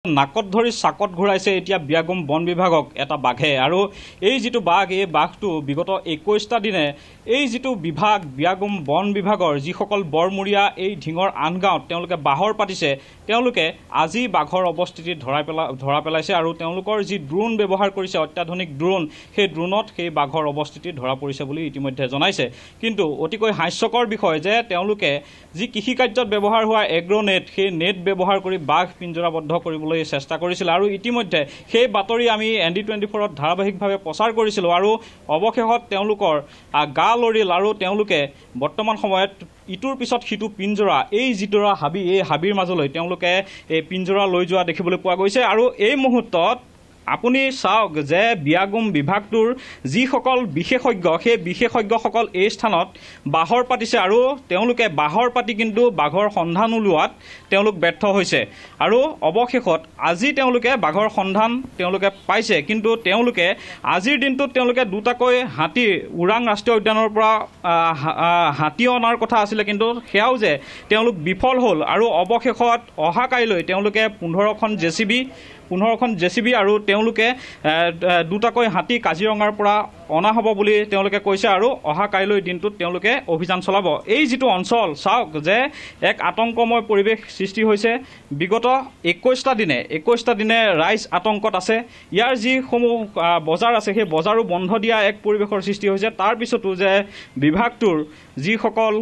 নাকত ধৰি চাকত ঘূৰাইছে এতিয়া বিয়াগুম বন বিভাগক এটা বাঘে আৰু এই যিটো বাঘ এই বাঘটো বিগত 21টা দিনে এই যিটো বিভাগ বিয়াগুম বন বিভাগৰ যিসকল বৰমূৰীয়া এই ঢিঙৰ আন গাঁৱত তেওঁলোকে বাহৰ পাতিছে তেওঁলোকে আজি বাঘৰ অৱস্থিতি ধৰা পেলাইছে আৰু তেওঁলোকৰ যি ড্ৰোন ব্যৱহাৰ কৰিছে অত্যাধুনিক ড্ৰোন সেই ড্ৰোনত সেই বাঘৰ অৱস্থিতি ধৰা পৰিছে বুলি ইতিমধ্যে জনাইছে কিন্তু অতিকৈ হাস্যকৰ বিষয় যে তেওঁলোকে যি কৃষি কাৰ্যত ব্যৱহাৰ হোৱা এগ্ৰোনেট সেই নেট ব্যৱহাৰ কৰি বাঘ পিঞ্জৰাবদ্ধ কৰিবলৈ চেষ্টা কৰিছিল আৰু ইতিমধ্যে সেই বাতৰি আমি ND24ত ধাৰাবাহিকভাৱে প্ৰচাৰ কৰিছিলোঁ আৰু অৱশেষত তেওঁলোকৰ গা লৰিল আৰু তেওঁলোকে বৰ্তমান সময়ত ইটোৰ পিছত সিটো পিঞ্জৰা এই যিটোৰা হাবি এই হাবিৰ মাজলৈ তেওঁলোকে এই পিঞ্জৰা লৈ যোৱা দেখিবলৈ পোৱা গৈছে আৰু এই মুহূৰ্তত আপুনি চাওক যে বিয়াগুম বিভাগটোৰ যিসকল বিশেষজ্ঞ সেই বিশেষজ্ঞসকল এই স্থানত বাহৰ পাতিছে আৰু তেওঁলোকে বাহৰ পাতি কিন্তু বাঘৰ সন্ধান উলিওৱাত তেওঁলোক ব্যৰ্থ হৈছে আৰু অৱশেষত আজি তেওঁলোকে বাঘৰ সন্ধান তেওঁলোকে পাইছে কিন্তু তেওঁলোকে আজিৰ দিনটোত তেওঁলোকে দুটাকৈ হাতী ওৰাং ৰাষ্ট্ৰীয় উদ্যানৰ পৰা হাতী অনাৰ কথা আছিলে কিন্তু সেয়াও যে তেওঁলোক বিফল হ'ল আৰু অৱশেষত অহা কাইলৈ তেওঁলোকে 15খন জেচিবি আৰু তেওঁলোকে দুটাকৈ হাতী কাজিৰঙাৰ পৰা অনা হ'ব বুলি তেওঁলোকে কৈছে আৰু অহা কাইলৈ দিনটোত তেওঁলোকে অভিযান চলাব এই যিটো অঞ্চল চাওক যে এক আতংকময় পৰিৱেশ সৃষ্টি হৈছে বিগত 21টা দিনে ৰাইজ আতংকত আছে ইয়াৰ যিসমূহ বজাৰ আছে সেই বজাৰো বন্ধ দিয়া এক পৰিৱেশৰ সৃষ্টি হৈছে তাৰ পিছতো যে বিভাগটোৰ যিসকল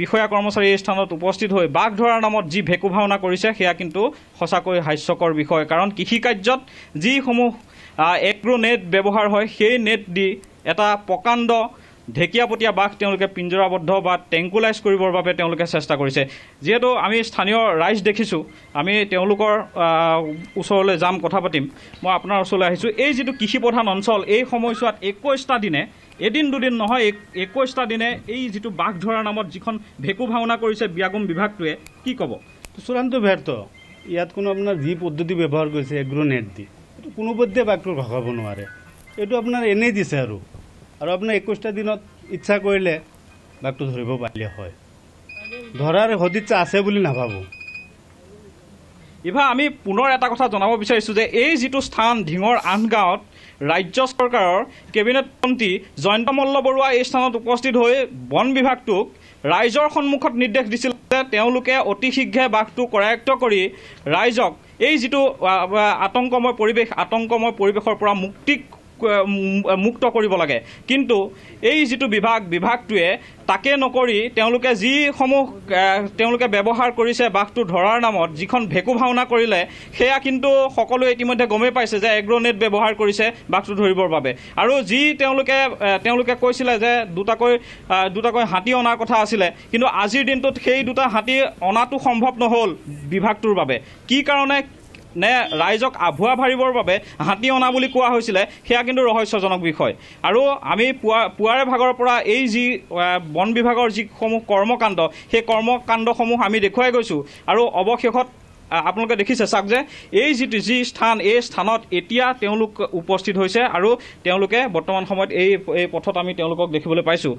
বিষয়া কৰ্মচাৰী এই স্থানত উপস্থিত হৈ বাঘ ধৰাৰ নামত যি ভেকু ভাওনা কৰিছে সেয়া কিন্তু সঁচাকৈ হাস্যকৰ বিষয় কাৰণ কৃষি কাৰ্যত যিসমূহ এগ্ৰোনেট ব্যৱহাৰ হয় সেই নেট দি এটা প্ৰকাণ্ড ঢেকীয়াপতীয়া বাঘ তেওঁলোকে পিঞ্জৰাবদ্ধ বা টেংকুলাইজ কৰিবৰ বাবে তেওঁলোকে চেষ্টা কৰিছে যিহেতু আমি স্থানীয় ৰাইজ দেখিছোঁ আমি তেওঁলোকৰ ওচৰলৈ যাম কথা পাতিম মই আপোনাৰ ওচৰলৈ আহিছোঁ এই যিটো কৃষি প্ৰধান অঞ্চল এই সময়ছোৱাত 21টা দিনে এদিন দুদিন নহয় 21টা দিনে এই যিটো বাঘ ধৰাৰ নামত যিখন ভেকু ভাওনা কৰিছে বিয়াগুম বিভাগটোৱে কি ক'ব চূড়ান্ত ব্যৰ্থ ইয়াত কোনো আপোনাৰ যি পদ্ধতি ব্যৱহাৰ কৰিছে এগ্ৰোনেট দি এইটো কোনো পদ্ধতিয়ে বাঘটোৰ ভগাব নোৱাৰে এইটো আপোনাৰ এনেই দিছে আৰু আপোনাৰ 21টা দিনত ইচ্ছা কৰিলে বাঘটো ধৰিব পাৰিলে হয় ধৰাৰ সদিচ্ছা আছে বুলি নাভাবোঁ ইভা আমি পুনৰ এটা কথা জনাব বিচাৰিছোঁ যে এই যিটো স্থান ঢিঙৰ আন গাঁৱত ৰাজ্য চৰকাৰৰ কেবিনেট মন্ত্ৰী জয়ন্ত মল্ল বৰুৱা এই স্থানত উপস্থিত হৈ বন বিভাগটোক ৰাইজৰ সন্মুখত নিৰ্দেশ দিছিল যে তেওঁলোকে অতি শীঘ্ৰে বাঘটো কৰায়ত্ব কৰি ৰাইজক এই যিটো আতংকময় পৰিৱেশৰ পৰা মুক্ত কৰিব লাগে কিন্তু এই যিটো বিভাগটোৱে তাকে নকৰি তেওঁলোকে যিসমূহ তেওঁলোকে ব্যৱহাৰ কৰিছে বাঘটো ধৰাৰ নামত যিখন ভেকু ভাওনা কৰিলে সেয়া কিন্তু সকলোৱে ইতিমধ্যে গমেই পাইছে যে এগ্ৰোনেট ব্যৱহাৰ কৰিছে বাঘটো ধৰিবৰ বাবে আৰু যি তেওঁলোকে কৈছিলে যে দুটাকৈ হাতী অনাৰ কথা আছিলে কিন্তু আজিৰ দিনটোত সেই দুটা হাতী অনাটো সম্ভৱ নহ'ল বিভাগটোৰ বাবে কি কাৰণে নে ৰাইজক আভুৱা ভাৰিবৰ বাবে হাতী অনা বুলি কোৱা হৈছিলে সেয়া কিন্তু ৰহস্যজনক বিষয় আৰু আমি পুৱাৰে ভাগৰ পৰা এই যি বন বিভাগৰ যিসমূহ কৰ্মকাণ্ড সেই কৰ্মকাণ্ডসমূহ আমি দেখুৱাই গৈছোঁ আৰু অৱশেষত আপোনালোকে দেখিছে চাওক যে এই যি স্থান এই স্থানত এতিয়া তেওঁলোক উপস্থিত হৈছে আৰু তেওঁলোকে বৰ্তমান সময়ত এই পথত আমি তেওঁলোকক দেখিবলৈ পাইছোঁ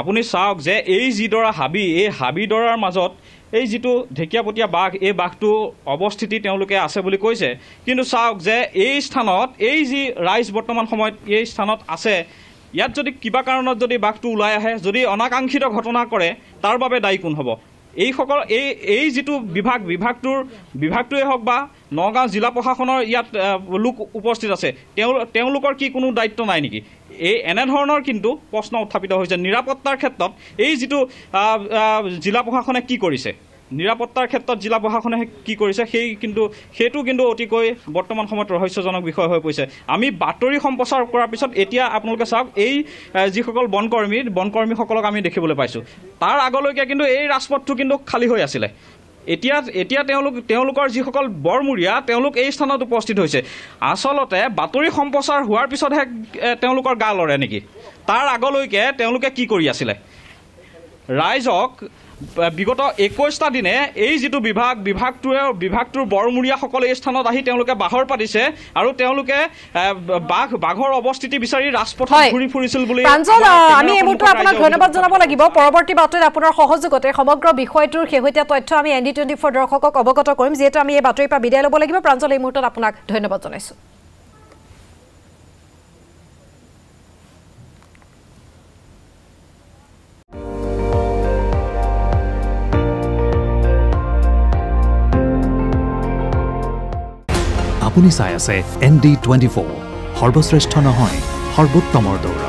আপুনি চাওক যে এই যিডৰা হাবি এই হাবিডৰাৰ মাজত এই যিটো ঢেকীয়াপতীয়া বাঘ এই বাঘটো অৱস্থিতি তেওঁলোকে আছে বুলি কৈছে কিন্তু চাওক যে এই স্থানত এই যি ৰাইজ বৰ্তমান সময়ত এই স্থানত আছে ইয়াত যদি কিবা কাৰণত যদি বাঘটো ওলাই আহে যদি অনাকাংক্ষিত ঘটনা কৰে তাৰ বাবে দায়ী কোন হ'ব এই যিটো বিভাগটোৱে হওক বা নগাঁও জিলা প্ৰশাসনৰ ইয়াত লোক উপস্থিত আছে তেওঁলোকৰ কি কোনো দায়িত্ব নাই নেকি এনেধৰণৰ কিন্তু প্ৰশ্ন উত্থাপিত হৈছে নিৰাপত্তাৰ ক্ষেত্ৰত এই যিটো জিলা প্ৰশাসনে কি কৰিছে নিৰাপত্তাৰ ক্ষেত্ৰত জিলা প্ৰশাসনে কি কৰিছে সেইটো কিন্তু অতিকৈ বৰ্তমান সময়ত ৰহস্যজনক বিষয় হৈ পৰিছে আমি বাতৰি সম্প্ৰচাৰ কৰাৰ পিছত এতিয়া আপোনালোকে চাওক এই যিসকল বনকৰ্মীসকলক আমি দেখিবলৈ পাইছোঁ তাৰ আগলৈকে কিন্তু এই ৰাজপথটো কিন্তু খালী হৈ আছিলে এতিয়া তেওঁলোকৰ যিসকল বৰমূৰীয়া তেওঁলোক এই স্থানত উপস্থিত হৈছে আচলতে বাতৰি সম্প্ৰচাৰ হোৱাৰ পিছতহে তেওঁলোকৰ গা লৰে নেকি তাৰ আগলৈকে তেওঁলোকে কি কৰি আছিলে ৰাইজক বিগত 21টা দিনে এই যিটো বিভাগটোৰ বৰমূৰীয়াসকলে এই স্থানত আহি তেওঁলোকে বাহৰ পাতিছে আৰু তেওঁলোকে বাঘৰ অৱস্থিতি বিচাৰি ৰাজপথত ঘূৰি ফুৰিছিল বুলি প্ৰাঞ্জল আমি এই মুহূৰ্তত আপোনাক ধন্যবাদ জনাব লাগিব পৰৱৰ্তী বাতৰিত আপোনাৰ সহযোগতে সমগ্ৰ বিষয়টোৰ শেহতীয়া তথ্য আমি ND24 দৰ্শকক অৱগত কৰিম যিহেতু আমি এই বাতৰিৰ পৰা বিদায় ল'ব লাগিব প্ৰাঞ্জল এই মুহূৰ্তত আপোনাক ধন্যবাদ জনাইছো আপুনি চাই আছে ND24 সৰ্বশ্ৰেষ্ঠ নহয় সৰ্বোত্তমৰ দৌৰ